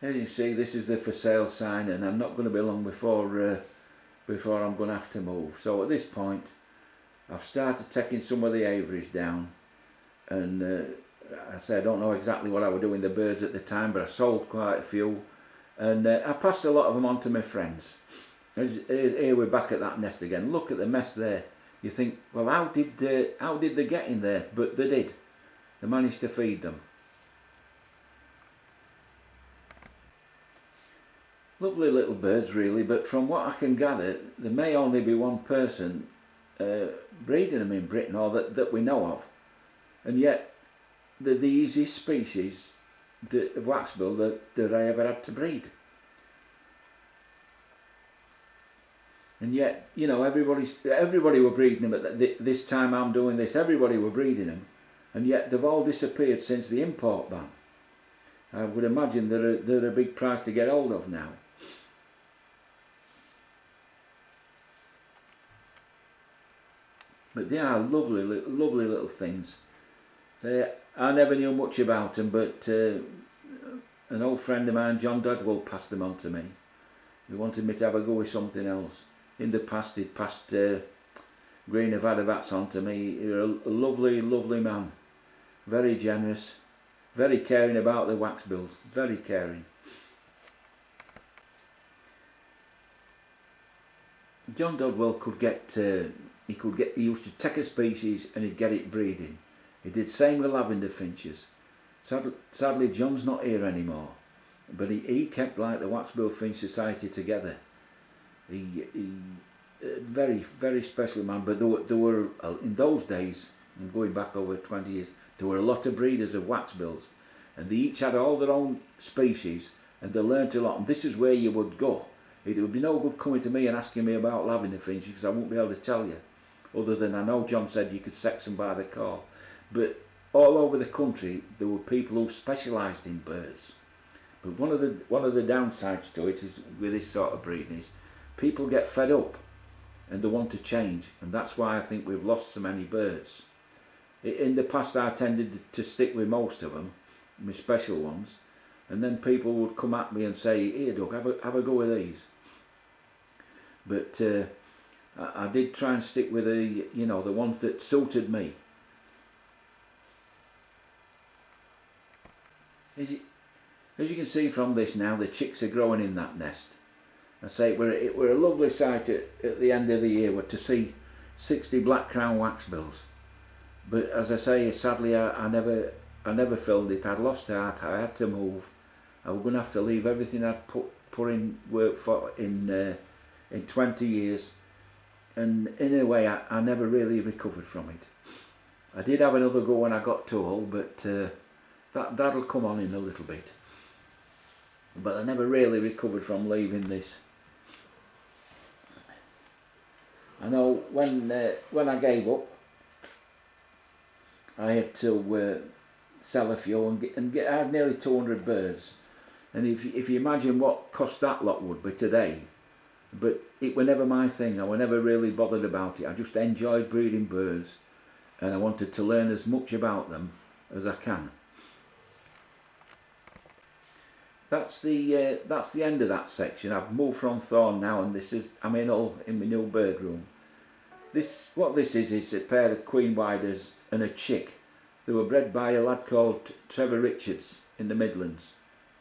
As you see, this is the for sale sign, and I'm not going to be long before I'm going to have to move. So at this point, I've started taking some of the aviaries down, and I say I don't know exactly what I was doing the birds at the time, but I sold quite a few, and I passed a lot of them on to my friends. Here we're back at that nest again. Look at the mess there. You think, well, how did they get in there? But they did. They managed to feed them. Lovely little birds, really, but from what I can gather, there may only be one person breeding them in Britain, or that we know of, and yet they're the easiest species of Waxbill that I ever had to breed. And yet, you know, everybody were breeding them at this time I'm doing this. Everybody were breeding them, and yet they've all disappeared since the import ban. I would imagine they're a big price to get hold of now. But they are lovely little things. I never knew much about them, but an old friend of mine, John Dodwell, passed them on to me. He wanted me to have a go with something else. In the past, he'd passed Green Nevada Vats on to me. He was a lovely man, very generous, very caring about the Waxbills, very caring. John Dodwell could get, he used to take a species and he'd get it breeding. He did the same with lavender finches. Sadly, John's not here anymore, but he kept like the Waxbill Finch Society together. He very special man, but there were in those days, and going back over 20 years, there were a lot of breeders of Waxbills, and they each had all their own species, and they learnt a lot, and this is where you would go. It would be no good coming to me and asking me about lavender finches, because I won't be able to tell you, other than I know John said you could sex them by the call. But all over the country there were people who specialised in birds. But one of the downsides to it is with this sort of breeding is people get fed up and they want to change, and that's why I think we've lost so many birds. In the past I tended to stick with most of them, my special ones, and then people would come at me and say, here Doug, have a go with these. But I did try and stick with the ones that suited me. As you can see from this now, the chicks are growing in that nest. I say it were a lovely sight at the end of the year to see 60 black crown waxbills. But as I say, sadly I never filmed it. I'd lost heart. I had to move. I was going to have to leave everything I'd put in work for in 20 years, and in a way I never really recovered from it. I did have another go when I got too old, but that'll come on in a little bit. But I never really recovered from leaving this. I know when I gave up, I had to sell a few and get. I had nearly 200 birds, and if you imagine what cost that lot would be today, but it was never my thing. I was never really bothered about it. I just enjoyed breeding birds, and I wanted to learn as much about them as I can. That's the end of that section. I've moved from Thorn now, and I'm in my new bird room. What this is a pair of queen widers and a chick. They were bred by a lad called Trevor Richards in the Midlands,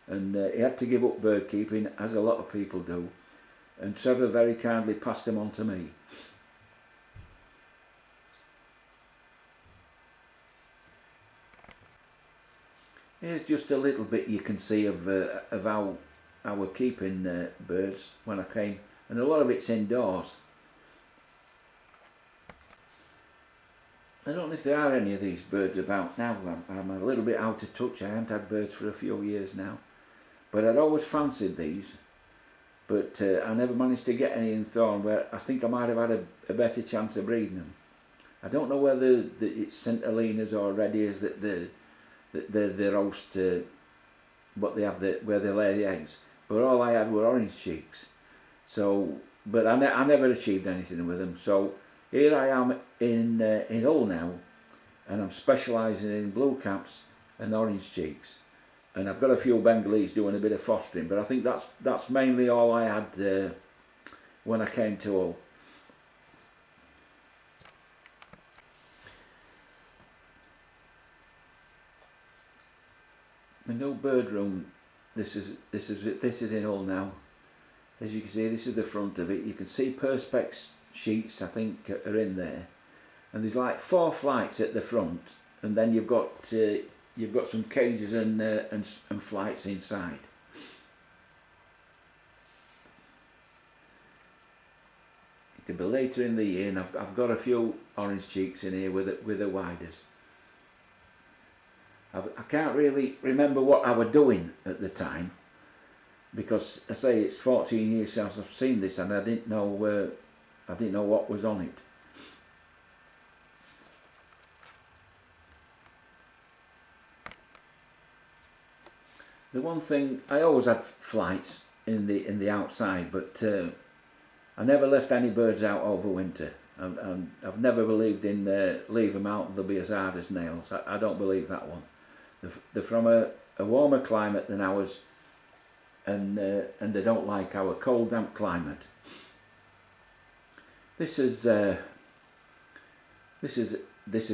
and he had to give up bird keeping, as a lot of people do, and Trevor very kindly passed them on to me. Here's just a little bit you can see of how I were keeping birds when I came, and a lot of it's indoors. I don't know if there are any of these birds about now. I'm a little bit out of touch. I haven't had birds for a few years now, but I'd always fancied these, but I never managed to get any in Thorn, where I think I might have had a better chance of breeding them. I don't know whether it's St Helena's or Red Ears that the roast, what they have where they lay the eggs, but all I had were orange cheeks. So, but I never achieved anything with them. So here I am in Hull now, and I'm specialising in blue caps and orange cheeks, and I've got a few Bengalese doing a bit of fostering, but I think that's mainly all I had when I came to Hull. My new bird room. This is in Hull now. As you can see, this is the front of it. You can see perspex sheets, I think, are in there, and there's like 4 flights at the front, and then you've got some cages and flights inside. It'll be later in the year, and I've got a few orange cheeks in here with the widers. I can't really remember what I was doing at the time, because I say it's 14 years since I've seen this, and I didn't know what was on it. The one thing, I always had flights in the outside, but I never left any birds out over winter. I've never believed in leave them out and they'll be as hard as nails. I don't believe that one. They're from a warmer climate than ours, and they don't like our cold, damp climate. This is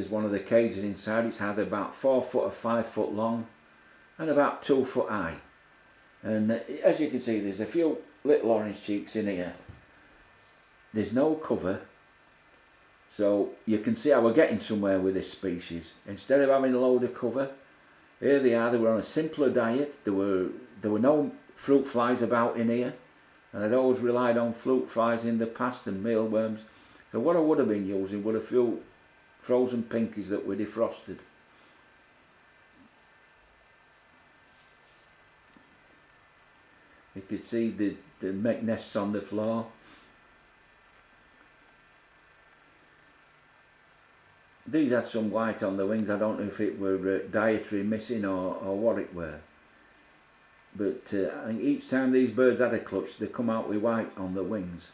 one of the cages inside. It's either about 4 foot or 5 foot long, and about 2 foot high. And as you can see, there's a few little orange cheeks in here. There's no cover, so you can see how we're getting somewhere with this species. Instead of having a load of cover, here they are. They were on a simpler diet. There were no fruit flies about in here, and I'd always relied on fruit flies in the past and mealworms. So what I would have been using were a few frozen pinkies that were defrosted. You could see they make nests on the floor. These had some white on the wings. I don't know if it were dietary missing or what it were. But I think each time these birds had a clutch, they come out with white on the wings.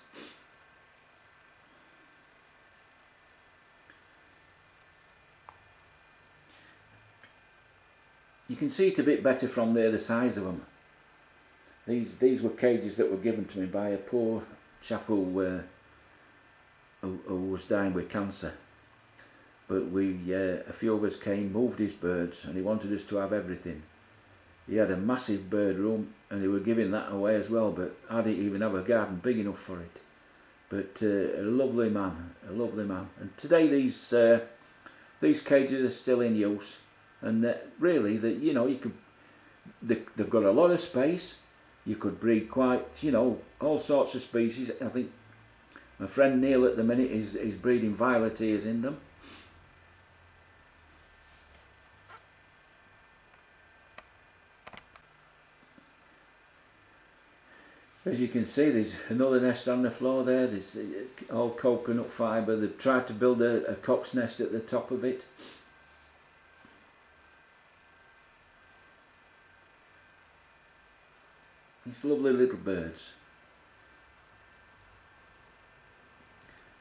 You can see it a bit better from there, the size of them. These were cages that were given to me by a poor chap who was dying with cancer. But a few of us came, moved his birds, and he wanted us to have everything. He had a massive bird room, and they were giving that away as well, but I didn't even have a garden big enough for it. But a lovely man, a lovely man. And today these cages are still in use, and really, they've got a lot of space. You could breed quite, all sorts of species. I think my friend Neil at the minute is breeding violet ears in them. As you can see, there's another nest on the floor there. There's all coconut fibre. They've tried to build a cock's nest at the top of it. These lovely little birds.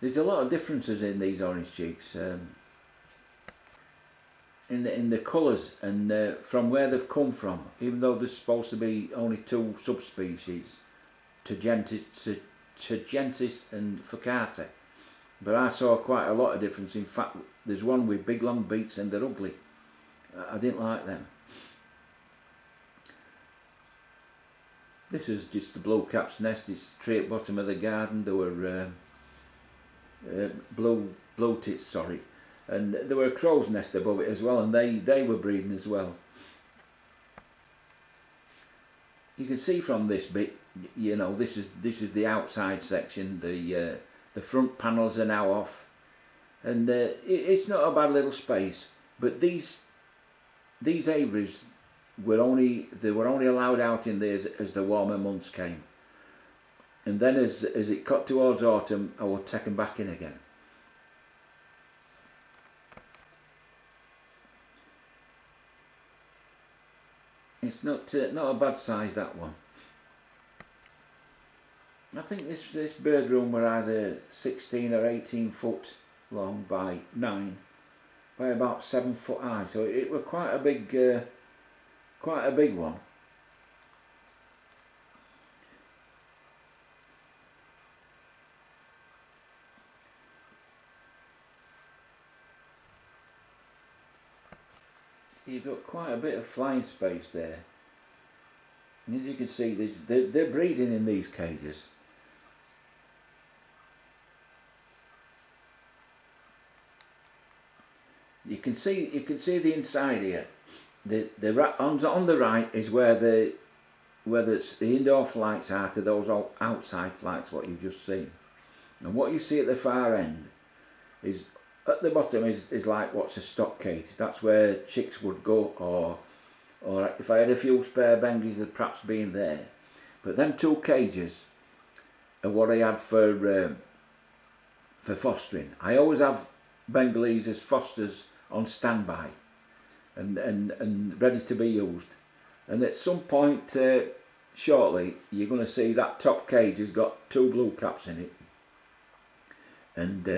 There's a lot of differences in these orange cheeks, in the colours and from where they've come from. Even though there's supposed to be only 2 subspecies, Turgentis and Focata, but I saw quite a lot of difference. In fact, there's one with big long beaks and they're ugly. I didn't like them. This is just the blue cap's nest. It's tree at bottom of the garden. There were blue tits, sorry, and there were a crow's nest above it as well, and they were breeding as well. You can see from this bit, this is the outside section. The front panels are now off, and it's not a bad little space. But these aviaries were only allowed out in there as the warmer months came, and then as it got towards autumn, I would take them back in again. It's not a bad size, that one. I think this bird room were either 16 or 18 foot long by 9 by about 7 foot high, so it were quite a big quite a big one. You've got quite a bit of flying space there, and as you can see, they're breeding in these cages. You can see the inside here. On the right is where the indoor flights are to those outside flights what you've just seen, and what you see at the far end is at the bottom is like what's a stock cage. That's where chicks would go, or if I had a few spare Bengalese had perhaps been there. But them two cages are what I had for fostering. I always have Bengalese as fosters on standby and ready to be used. And at some point shortly, you're going to see that top cage has got two blue caps in it and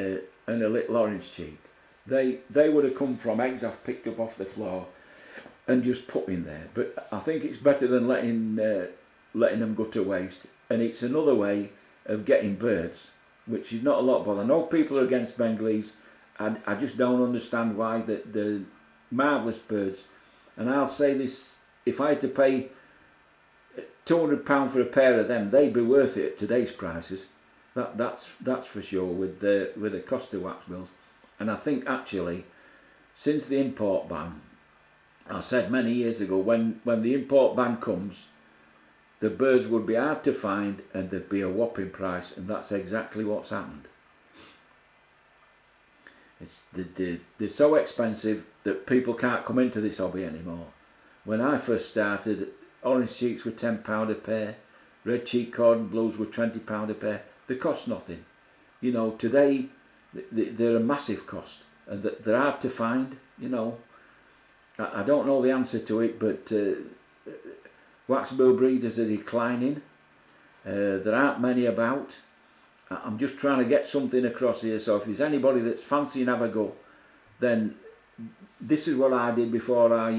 a little orange cheek. They would have come from eggs I've picked up off the floor and just put in there. But I think it's better than letting them go to waste. And it's another way of getting birds, which is not a lot, but I know people are against Bengalese. I just don't understand why the marvellous birds. And I'll say this: if I had to pay £200 for a pair of them, they'd be worth it at today's prices. That's for sure with the cost of Waxbills. And I think actually, since the import ban, I said many years ago, when the import ban comes, the birds would be hard to find and there'd be a whopping price, and that's exactly what's happened. They're so expensive that people can't come into this hobby anymore. When I first started, orange cheeks were £10 a pair, red cheek cordon blues were £20 a pair. They cost nothing. You know, today they're a massive cost, and they're hard to find. You know, I don't know the answer to it, but Waxbill breeders are declining. There aren't many about. I'm just trying to get something across here, so if there's anybody that's fancying have a go, then this is what I did before I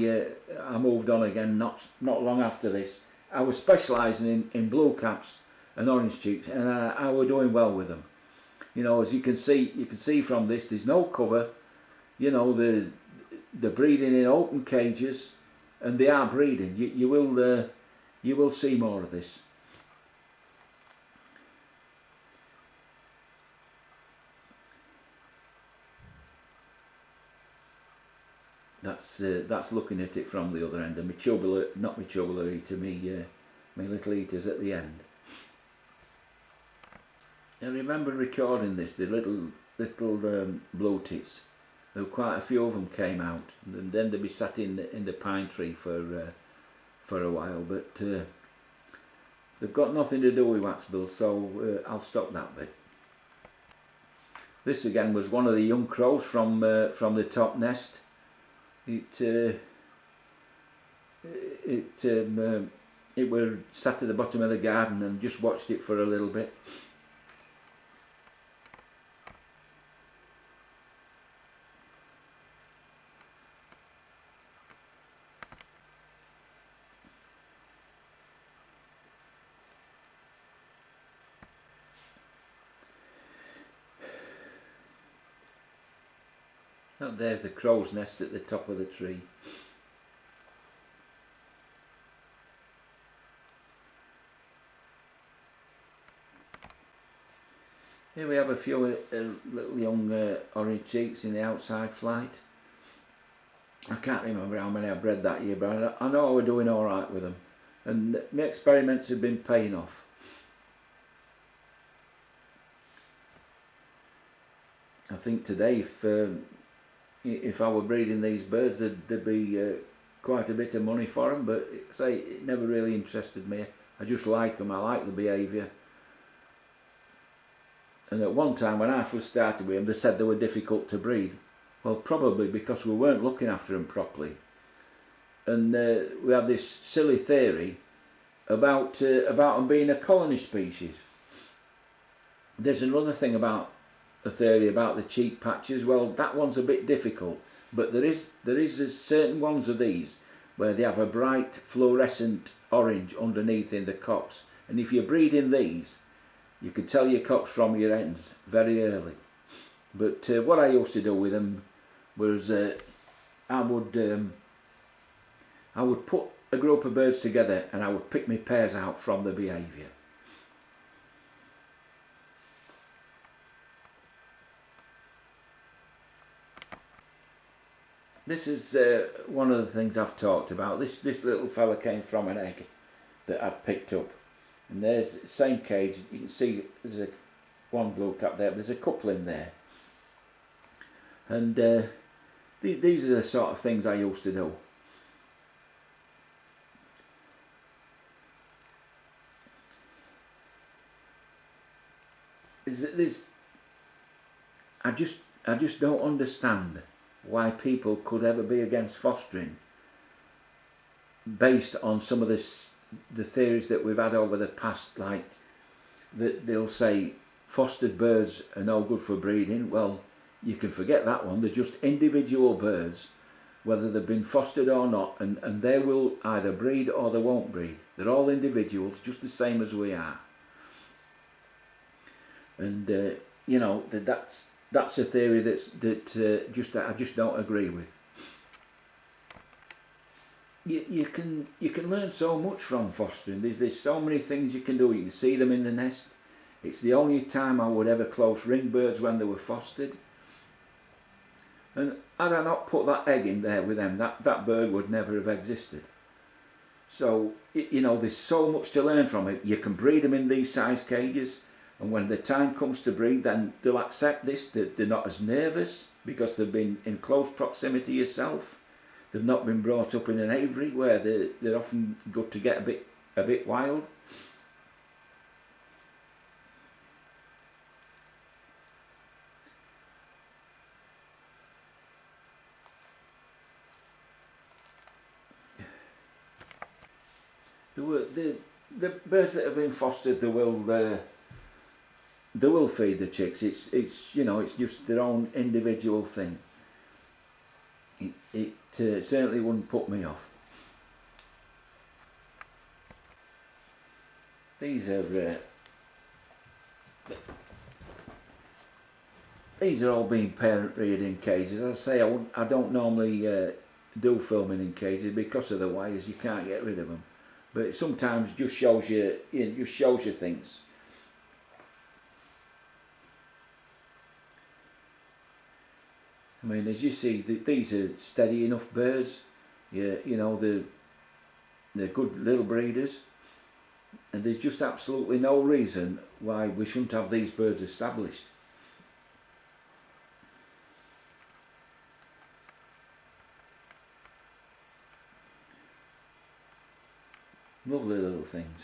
moved on again, not long after this. I was specialising in blue caps and orange cheeks, and I was doing well with them. You know, as you can see from this, there's no cover. You know, they're breeding in open cages, and they are breeding. You will see more of this. That's looking at it from the other end, and not my tubular eater, my little eaters at the end. I remember recording this, the little blue tits. There were quite a few of them came out, and then they'd be sat in the pine tree for a while. But they've got nothing to do with Waxbill, so I'll stop that bit. This again was one of the young crows from the top nest. It were sat at the bottom of the garden and just watched it for a little bit. Oh, there's the crow's nest at the top of the tree. Here we have a few little young orange cheeks in the outside flight. I can't remember how many I bred that year, but I know I was doing alright with them. And my experiments have been paying off. I think today, if I were breeding these birds, there'd be quite a bit of money for them, but say it never really interested me. I just like them, I like the behaviour. And at one time when I first started with them, they said they were difficult to breed. Well, probably because we weren't looking after them properly. And we had this silly theory about them being a colony species. There's another thing about a theory about the cheek patches. Well, that one's a bit difficult, but there is certain ones of these where they have a bright fluorescent orange underneath in the cocks. And if you're breeding these, you can tell your cocks from your hens very early. But what I used to do with them was I would put a group of birds together and I would pick my pairs out from the behaviour. This is one of the things I've talked about. This little fella came from an egg that I'd picked up, and there's the same cage. You can see there's one blue cap there. There's a couple in there, and these are the sort of things I used to do. I just don't understand why people could ever be against fostering based on some of the theories that we've had over the past, like that they'll say fostered birds are no good for breeding. Well, you can forget that one. They're just individual birds, whether they've been fostered or not, and they will either breed or they won't breed. They're all individuals, just the same as we are. And you know, that's a theory that I just don't agree with. You can learn so much from fostering. There's so many things you can do. You can see them in the nest. It's the only time I would ever close ring birds when they were fostered. And had I not put that egg in there with them, that bird would never have existed. So you know, there's so much to learn from it. You can breed them in these size cages. And when the time comes to breed, then they'll accept this. They're not as nervous because they've been in close proximity yourself. They've not been brought up in an aviary where they're often good to get a bit wild. The birds that have been fostered, they will feed the chicks. It's you know, it's just their own individual thing. It certainly wouldn't put me off. These are all being parent reared in cages. As I say, I don't normally do filming in cages because of the wires. You can't get rid of them. But it sometimes just shows you things. I mean, as you see, these are steady enough birds. You know, they're good little breeders, and there's just absolutely no reason why we shouldn't have these birds established. Lovely little things.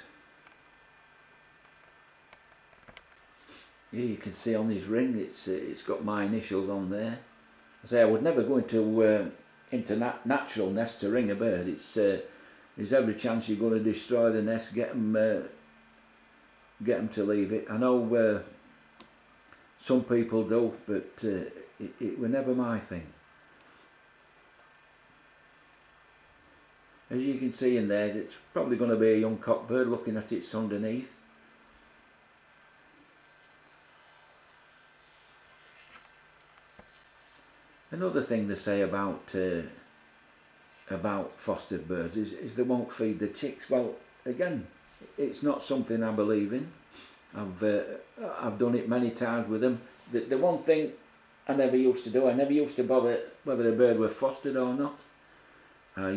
Here you can see on his ring, it's got my initials on there. I say I would never go into natural nest to ring a bird. There's every chance you're going to destroy the nest, get them to leave it. I know some people do, but it was never my thing. As you can see in there, it's probably going to be a young cock bird looking at its underneath. Another thing they say about fostered birds is they won't feed the chicks. Well, again, it's not something I believe in. I've done it many times with them. The one thing I never used to do, I never used to bother whether the bird were fostered or not. I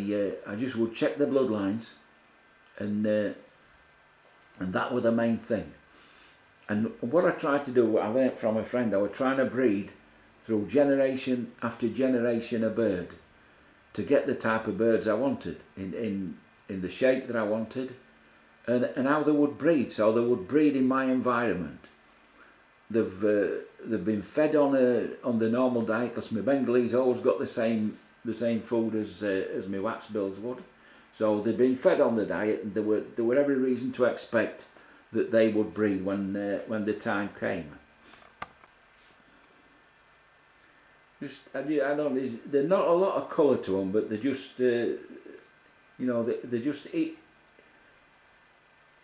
just would check the bloodlines, and that was the main thing. And what I tried to do, I learnt from a friend, I was trying to breed through generation after generation of bird to get the type of birds I wanted in the shape that I wanted, and how they would breed. So they would breed in my environment. They've been fed on the normal diet, because my Bengalese always got the same food as my Waxbills would. So they've been fed on the diet, and there were every reason to expect that they would breed when the time came. I don't. There's not a lot of colour to them, but they're just You know, they're just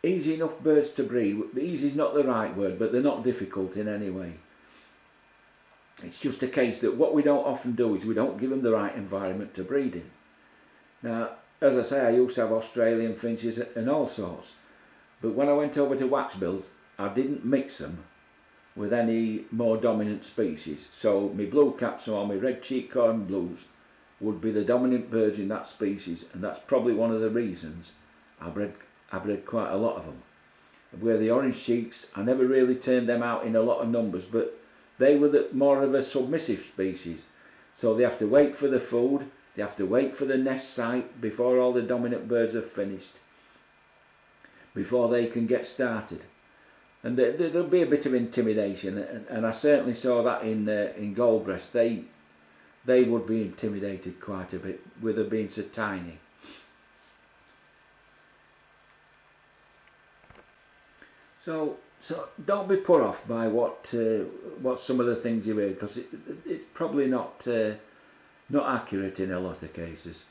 easy enough birds to breed. Easy is not the right word, but they're not difficult in any way. It's just a case that what we don't often do is we don't give them the right environment to breed in. Now, as I say, I used to have Australian finches and all sorts, but when I went over to Waxbills, I didn't mix them with any more dominant species. So my blue caps or my red cheek corn blues would be the dominant birds in that species, and that's probably one of the reasons I bred quite a lot of them. Where the orange cheeks, I never really turned them out in a lot of numbers, but they were more of a submissive species. So they have to wait for the food, they have to wait for the nest site before all the dominant birds are finished, before they can get started. And there'll be a bit of intimidation, and I certainly saw that in Goldbreast. They would be intimidated quite a bit with her being so tiny. So don't be put off by what some of the things you hear, because it's probably not accurate in a lot of cases.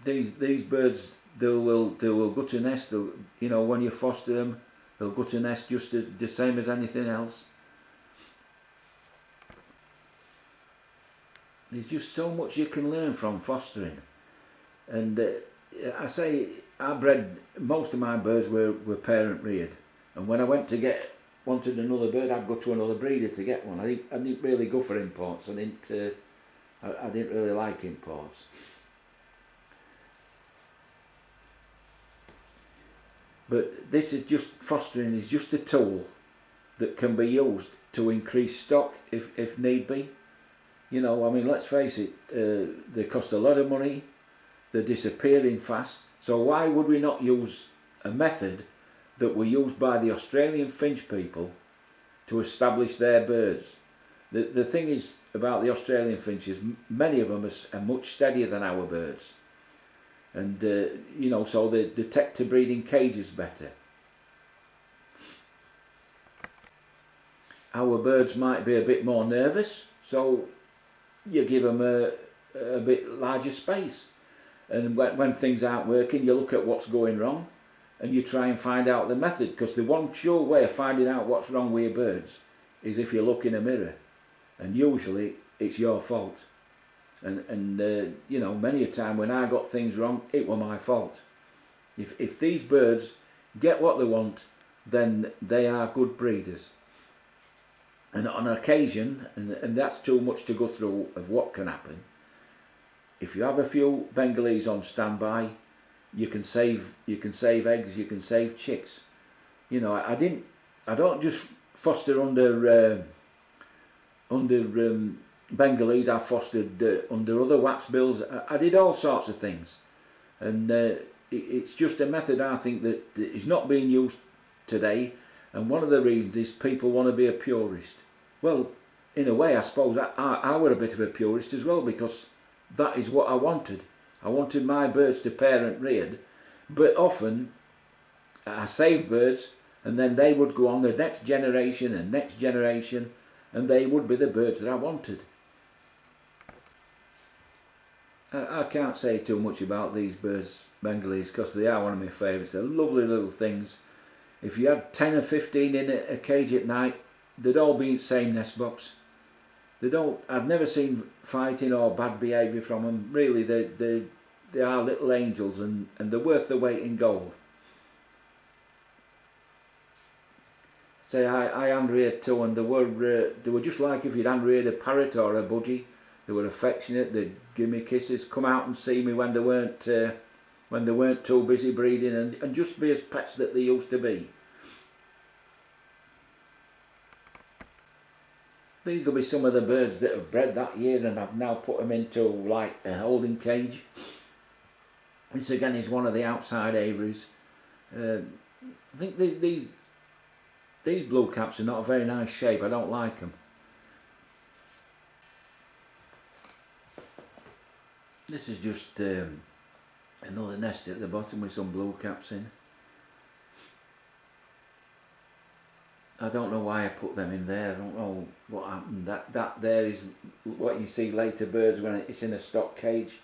These birds they will go to nest. You know, when you foster them, they'll go to nest just the same as anything else. There's just so much you can learn from fostering, and I say I bred most of my birds were parent reared. And when I wanted another bird, I'd go to another breeder to get one. I didn't really go for imports. I didn't really like imports. But this is just fostering is just a tool that can be used to increase stock if need be. You know, I mean, let's face it, they cost a lot of money. They're disappearing fast. So why would we not use a method that were used by the Australian finch people to establish their birds? The thing is about the Australian finches, many of them are much steadier than our birds, and you know, so they take to breeding cages better. Our birds might be a bit more nervous, so you give them a bit larger space, and when things aren't working, you look at what's going wrong and you try and find out the method, because the one sure way of finding out what's wrong with your birds is if you look in a mirror, and usually it's your fault. And you know, many a time when I got things wrong, it was my fault. If these birds get what they want, then they are good breeders. And on occasion, and that's too much to go through of what can happen, if you have a few Bengalese on standby, you can save eggs, you can save chicks. You know, I don't just foster under Bengalese. I fostered under other Waxbills. I did all sorts of things, and it's just a method I think that is not being used today. And one of the reasons is people want to be a purist. Well, in a way, I suppose I were a bit of a purist as well, because that is what I wanted. I wanted my birds to parent reared, but often I saved birds and then they would go on the next generation and next generation, and they would be the birds that I wanted. I can't say too much about these birds, Bengalese, because they are one of my favourites. They're lovely little things. If you had 10 or 15 in a cage at night, they'd all be in the same nest box. I've never seen fighting or bad behaviour from them. Really, they are little angels, and they're worth the weight in gold. Say, I hand-reared two, and they were just like if you'd hand-reared a parrot or a budgie. They were affectionate. They'd give me kisses, come out and see me when they weren't too busy breeding, and just be as pets that they used to be. These will be some of the birds that have bred that year, and I've now put them into like a holding cage. This again is one of the outside aviaries. I think these blue caps are not a very nice shape. I don't like them. This is just another nest at the bottom with some blue caps in. I don't know why I put them in there. I don't know what happened. That there is what you see later birds when it's in a stock cage.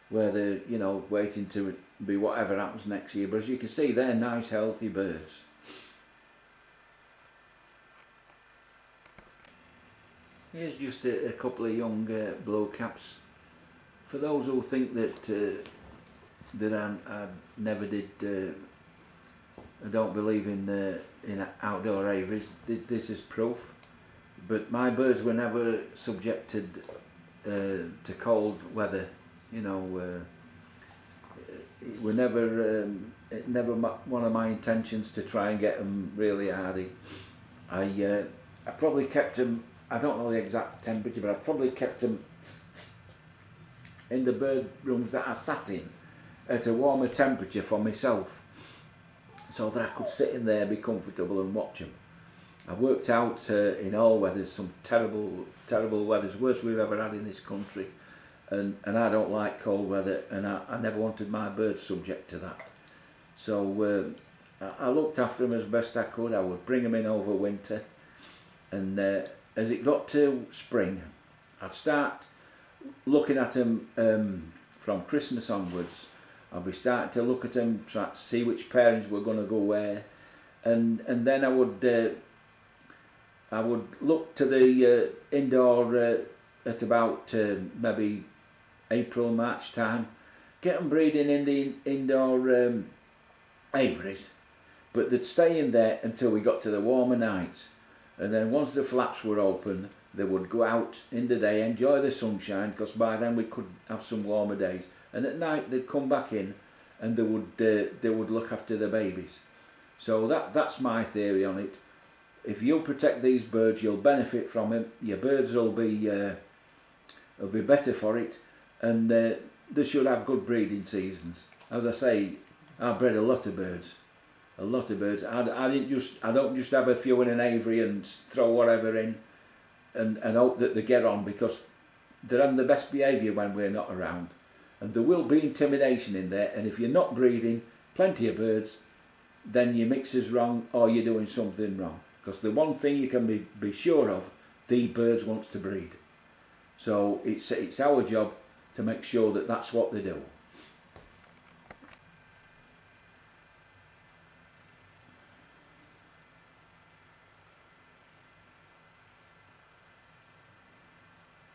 where they're, you know, waiting to be whatever happens next year. But as you can see, they're nice, healthy birds. Here's just a couple of young blowcaps. For those who think that I never did, I don't believe in outdoor aviaries, this is proof. But my birds were never subjected to cold weather. You know, it were never one of my intentions to try and get them really hardy. I probably kept them. I don't know the exact temperature, but I probably kept them in the bird rooms that I sat in at a warmer temperature for myself, so that I could sit in there, be comfortable and watch them. I worked out in all weathers, some terrible weathers, worst we've ever had in this country, and I don't like cold weather, and I never wanted my birds subject to that. So I looked after them as best I could. I would bring them in over winter, and as it got to spring, I'd start looking at them from Christmas onwards. I'll be starting to look at them, try to see which pairings were going to go where, and then I would look to the indoor at about maybe April, March time, get them breeding in the indoor aviaries, but they'd stay in there until we got to the warmer nights, and then once the flaps were open, they would go out in the day, enjoy the sunshine, because by then we could have some warmer days, and at night they'd come back in and they would look after the babies. So that's my theory on it. If you protect these birds, you'll benefit from it. Your birds will be better for it, and they should have good breeding seasons. As I say, I've bred a lot of birds. I don't just have a few in an aviary and throw whatever in and hope that they get on, because they're on the best behaviour when we're not around. And there will be intimidation in there, and if you're not breeding plenty of birds, then your mix is wrong or you're doing something wrong. Because the one thing you can be sure of, the birds wants to breed. So it's our job to make sure that that's what they do.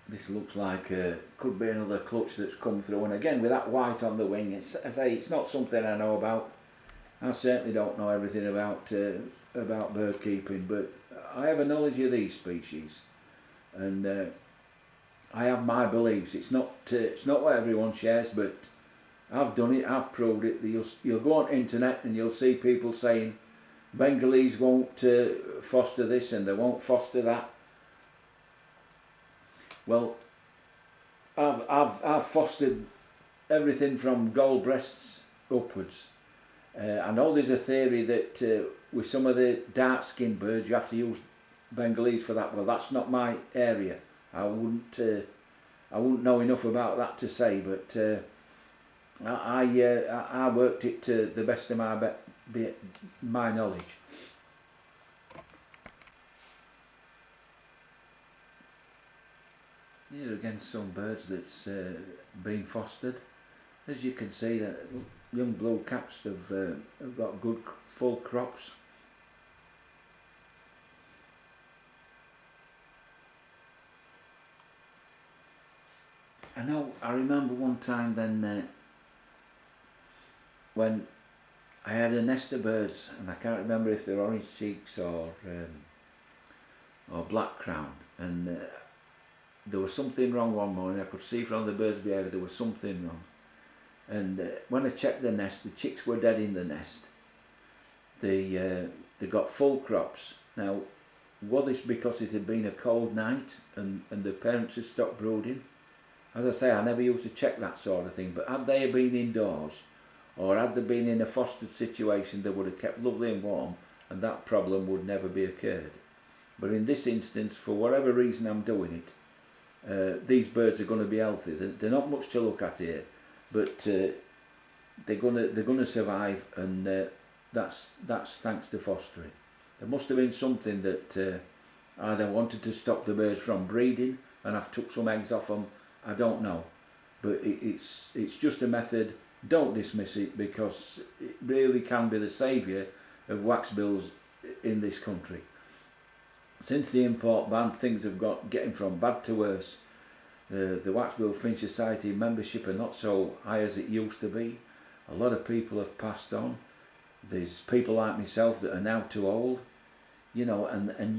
This looks like could be another clutch that's come through, and again with that white on the wing, it's not something I know about. I certainly don't know everything about bird keeping, but I have a knowledge of these species, and I have my beliefs. It's not what everyone shares, but I've done it, I've proved it. You'll go on internet and you'll see people saying Bengalese won't foster this and they won't foster that. Well, I've fostered everything from gold breasts upwards. I know there's a theory that with some of the dark skinned birds you have to use Bengalese for that. Well, that's not my area. I wouldn't know enough about that to say, but I worked it to the best of my knowledge. Here again some birds that's been fostered. As you can see, that young blue caps have got good full crops. I remember one time then when I had a nest of birds, and I can't remember if they're orange cheeks or black crown, and there was something wrong one morning. I could see from the bird's behaviour there was something wrong, and when I checked the nest, the chicks were dead in the nest. They got full crops. Now, was this because it had been a cold night and the parents had stopped brooding? As I say, I never used to check that sort of thing, but had they been indoors, or had they been in a fostered situation, they would have kept lovely and warm, and that problem would never be occurred. But in this instance, for whatever reason I'm doing it, these birds are going to be healthy. They're not much to look at here, but they're going to survive, and that's thanks to fostering. There must have been something that either wanted to stop the birds from breeding, and I've took some eggs off them. I don't know, but it's just a method. Don't dismiss it, because it really can be the saviour of waxbills in this country. Since the import ban, things have got getting from bad to worse. The Waxbill Finch Society membership are not so high as it used to be. A lot of people have passed on. There's people like myself that are now too old, you know, and